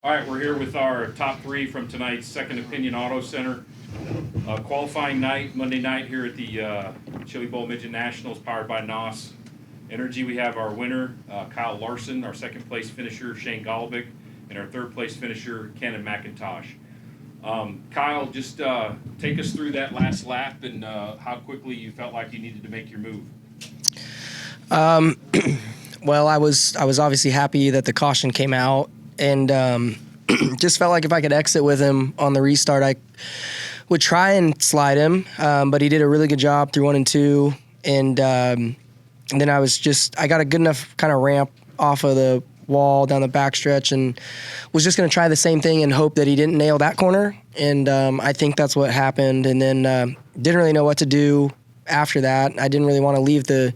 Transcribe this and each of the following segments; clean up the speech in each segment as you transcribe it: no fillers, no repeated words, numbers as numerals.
All right, we're here with our top three from tonight's Second Opinion Auto Center. Qualifying night, Monday night here at the Chili Bowl Midget Nationals, powered by NOS Energy. We have our winner, Kyle Larson, our second place finisher, Shane Golobic, and our third place finisher, McIntosh. Kyle, just take us through that last lap and how quickly you felt like you needed to make your move. Well, I was obviously happy that the caution came out, and just felt like if I could exit with him on the restart, I would try and slide him, but he did a really good job through 1 and 2, and then I got a good enough kind of ramp off of the wall down the backstretch, and was just going to try the same thing and hope that he didn't nail that corner, and I think that's what happened, and then didn't really know what to do after that. I didn't really want to leave the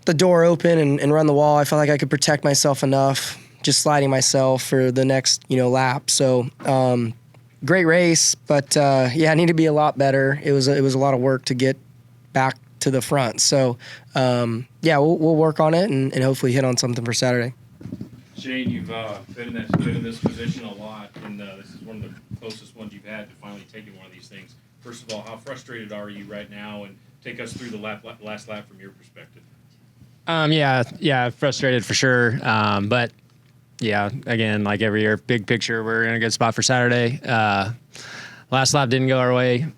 door open and run the wall. I felt like I could protect myself enough just sliding myself for the next, lap. So great race, but I need to be a lot better. It was a lot of work to get back to the front. So we'll work on it and hopefully hit on something for Saturday. Shane, you've been in this position a lot, and this is one of the closest ones you've had to finally taking one of these things. First of all, how frustrated are you right now? And take us through the last lap from your perspective. Frustrated for sure. But yeah, again, like every year, big picture, we're in a good spot for Saturday. Last lap didn't go our way.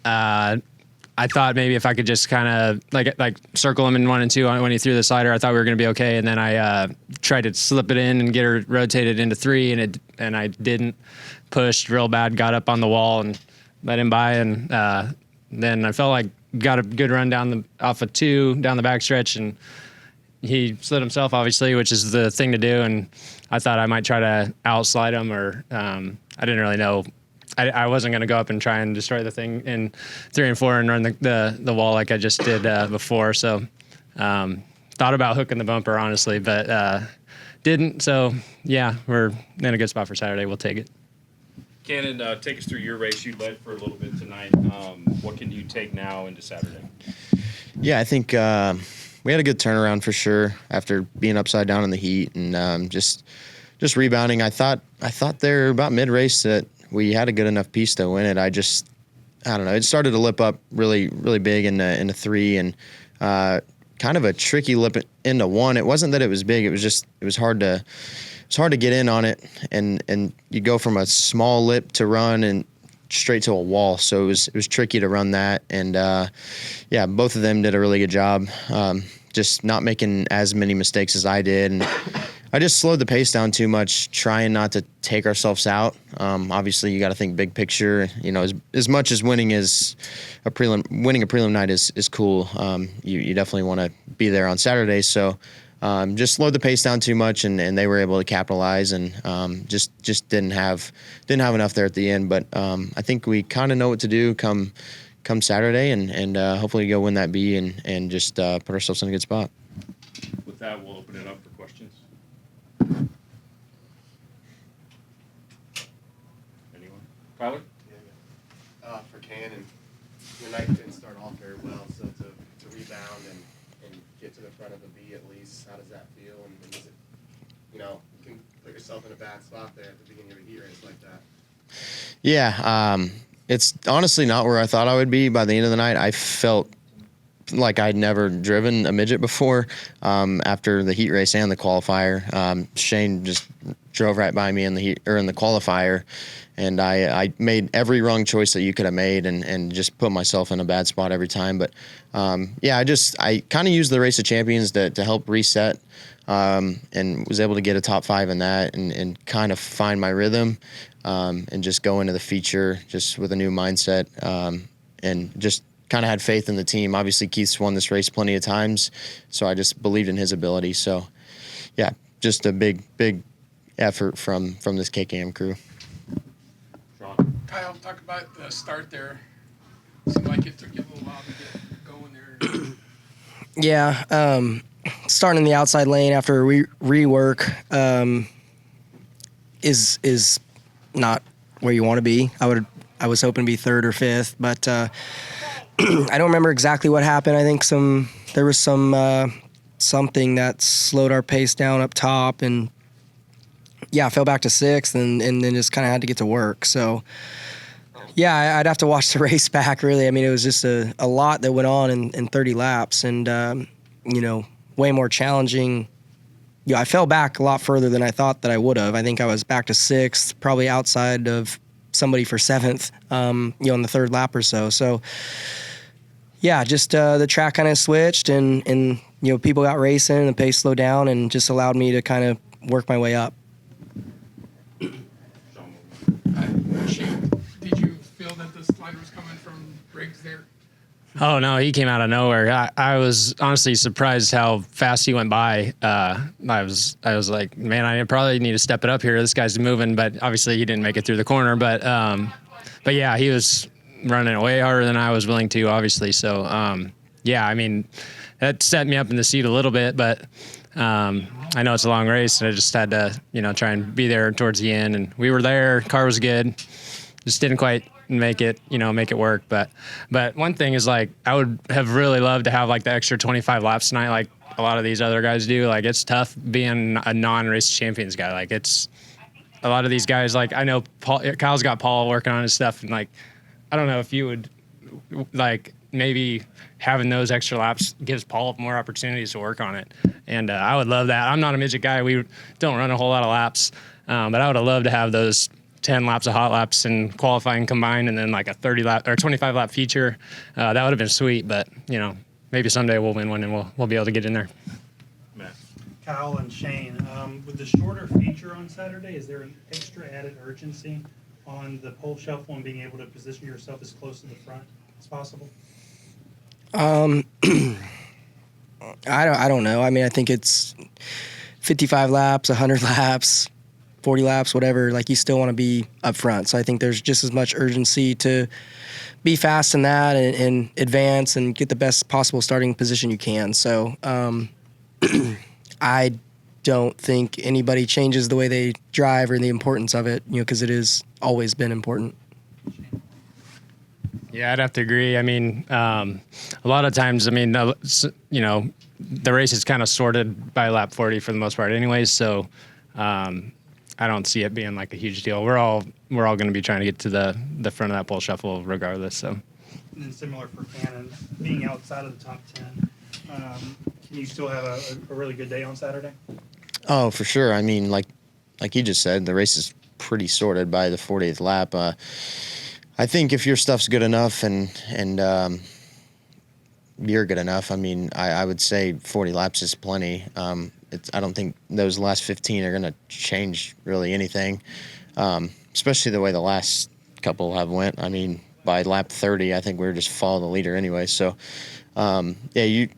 I thought maybe if I could just kind of like circle him in 1 and 2 when he threw the slider, I thought we were going to be okay. And then I tried to slip it in and get her rotated into 3, and I didn't. Pushed real bad, got up on the wall and let him by, and then I felt like got a good run off of 2 down the backstretch, and he slid himself, obviously, which is the thing to do. And I thought I might try to outslide him, or I didn't really know. I wasn't going to go up and try and destroy the thing in 3 and 4 and run the wall like I just did before. So thought about hooking the bumper, honestly, but didn't. So yeah, we're in a good spot for Saturday. We'll take it. Cannon, take us through your race. You led for a little bit tonight. What can you take now into Saturday? Yeah, I think we had a good turnaround for sure after being upside down in the heat and just rebounding. I thought there about mid-race that we had a good enough piece to win it. I don't know. It started to lip up really, really big in the 3 and kind of a tricky lip into 1. It wasn't that it was big. It was hard to get in on it, and you go from a small lip to run and straight to a wall. So it was tricky to run that, and both of them did a really good job, just not making as many mistakes as I did, and I just slowed the pace down too much, trying not to take ourselves out. Obviously, you got to think big picture. As much as winning a prelim night is cool. You definitely want to be there on Saturday, so. Just slowed the pace down too much, and they were able to capitalize, and just didn't have enough there at the end. But I think we kind of know what to do come Saturday, and hopefully go win that B and just put ourselves in a good spot. With that, we'll open it up for questions. Anyone? Tyler? Yeah. For Cannon, your night didn't start off very well, so to rebound and get to the front of the B at least, how does that feel? And is it, you can put yourself in a bad spot there at the beginning of a heat race like that? Yeah, it's honestly not where I thought I would be. By the end of the night, I felt like I'd never driven a midget before. After the heat race and the qualifier, Shane just drove right by me in the qualifier, and I made every wrong choice that you could have made, and just put myself in a bad spot every time. But I kind of used the Race of Champions to help reset, and was able to get a top 5 in that, and kind of find my rhythm, and just go into the feature just with a new mindset, and just kind of had faith in the team. Obviously, Keith's won this race plenty of times, so I just believed in his ability. So, yeah, just a big effort from this KKM crew. Kyle, talk about the start there. Seemed like it took you a little while to get going there. Yeah, starting in the outside lane after rework is not where you want to be. I was hoping to be 3rd or 5th, but I don't remember exactly what happened. I think there was something that slowed our pace down up top, and I fell back to sixth and then just kind of had to get to work. So, yeah, I'd have to watch the race back, really. I mean, it was just a lot that went on in 30 laps and, way more challenging. Yeah, I fell back a lot further than I thought that I would have. I think I was back to sixth, probably outside of somebody for seventh, in the third lap or so. So, yeah, just the track kind of switched and people got racing and the pace slowed down and just allowed me to kind of work my way up. Did you feel that the slide was coming from Briggs there? Oh no, he came out of nowhere. I was honestly surprised how fast he went by. I was like, man, I probably need to step it up here. This guy's moving, but obviously he didn't make it through the corner. But yeah, he was running way harder than I was willing to, obviously. So yeah, I mean, that set me up in the seat a little bit, but I know it's a long race, and I just had to try and be there towards the end. And we were there. Car was good. Just didn't quite make it work. But one thing is, like, I would have really loved to have like the extra 25 laps tonight, like a lot of these other guys do. Like, it's tough being a non-race champions guy. Like, it's a lot of these guys, like, I know Kyle's got Paul working on his stuff, and like, I don't know if you would like maybe having those extra laps gives Paul more opportunities to work on it. And I would love that. I'm not a midget guy. We don't run a whole lot of laps, but I would have loved to have those 10 laps of hot laps and qualifying combined, and then like a 30 lap or 25 lap feature. That would have been sweet, but maybe someday we'll win one and we'll be able to get in there. Matt. Kyle and Shane, with the shorter feature on Saturday, is there an extra added urgency on the pole shuffle and being able to position yourself as close to the front as possible? I don't know. I mean, I think it's 55 laps, 100 laps, 40 laps, whatever. Like, you still want to be up front. So I think there's just as much urgency to be fast in that and advance and get the best possible starting position you can. So I don't think anybody changes the way they drive or the importance of it, because it has always been important. Yeah, I'd have to agree. I mean, a lot of times, the race is kind of sorted by lap 40 for the most part anyways, so I don't see it being like a huge deal. We're all going to be trying to get to the front of that pole shuffle regardless. So. And then similar for Cannon, being outside of the top 10, can you still have a really good day on Saturday? Oh, for sure. I mean, like you just said, the race is pretty sorted by the 40th lap. I think if your stuff's good enough and you're good enough, I would say 40 laps is plenty. I don't think those last 15 are going to change really anything, especially the way the last couple have went. I mean, by lap 30, I think we were just following the leader anyway. So, yeah, you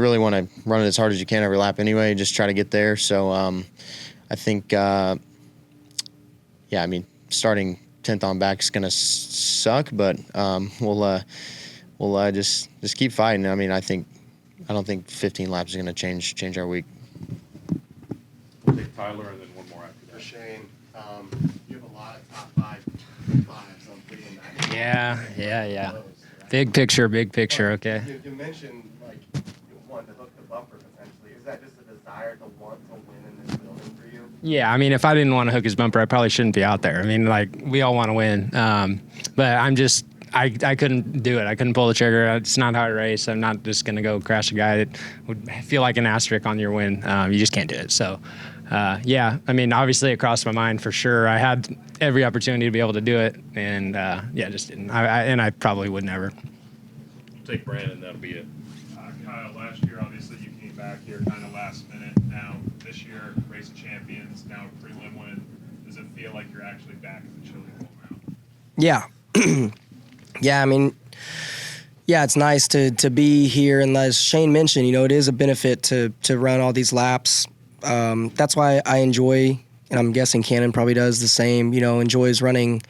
really want to run it as hard as you can every lap anyway, just try to get there. So I think, starting 10th on back is going to suck, but we'll just keep fighting. I don't think 15 laps is going to change our week. We'll take Tyler and then one more after For that. Shane, you have a lot of top fives on prelim night. Yeah. Close, right? Big picture, okay. You mentioned, like, you wanted to hook the bumper potentially. Is that just a desire to want to win in this building for you? Yeah, if I didn't want to hook his bumper, I probably shouldn't be out there. We all want to win, but I couldn't do it. I couldn't pull the trigger. It's not how I race. I'm not just going to go crash a guy that would feel like an asterisk on your win. You just can't do it. So, obviously it crossed my mind for sure. I had every opportunity to be able to do it, and just didn't. I probably would never. Take Brandon, that'll be it. Kyle, last year, obviously, you came back here kind of last minute. Now, this year, race of champions, now prelim win. Does it feel like you're actually back in the Chili Bowl now? Yeah. Yeah, it's nice to be here. And as Shane mentioned, it is a benefit to run all these laps. That's why I enjoy, and I'm guessing Cannon probably does the same, enjoys running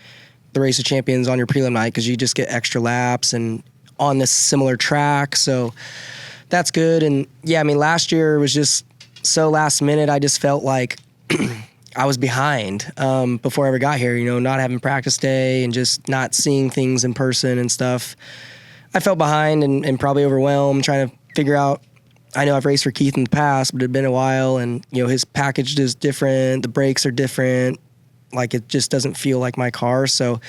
the Race of Champions on your prelim night because you just get extra laps and on this similar track. So that's good. And yeah, last year was just so last minute. I just felt like I was behind before I ever got here, not having practice day and just not seeing things in person and stuff. I felt behind and probably overwhelmed, trying to figure out I know I've raced for Keith in the past, but it had been a while, and his package is different. The brakes are different. Like, it just doesn't feel like my car. So,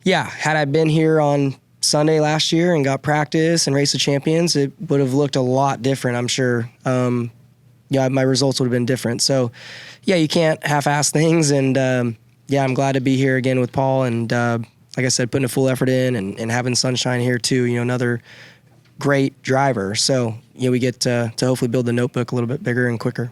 yeah, had I been here on Sunday last year and got practice and raced the champions, it would have looked a lot different, I'm sure. My results would have been different. So, yeah, you can't half-ass things, and I'm glad to be here again with Paul, and like I said, putting a full effort in and having Sunshine here too, another great driver. So, we get to hopefully build the notebook a little bit bigger and quicker.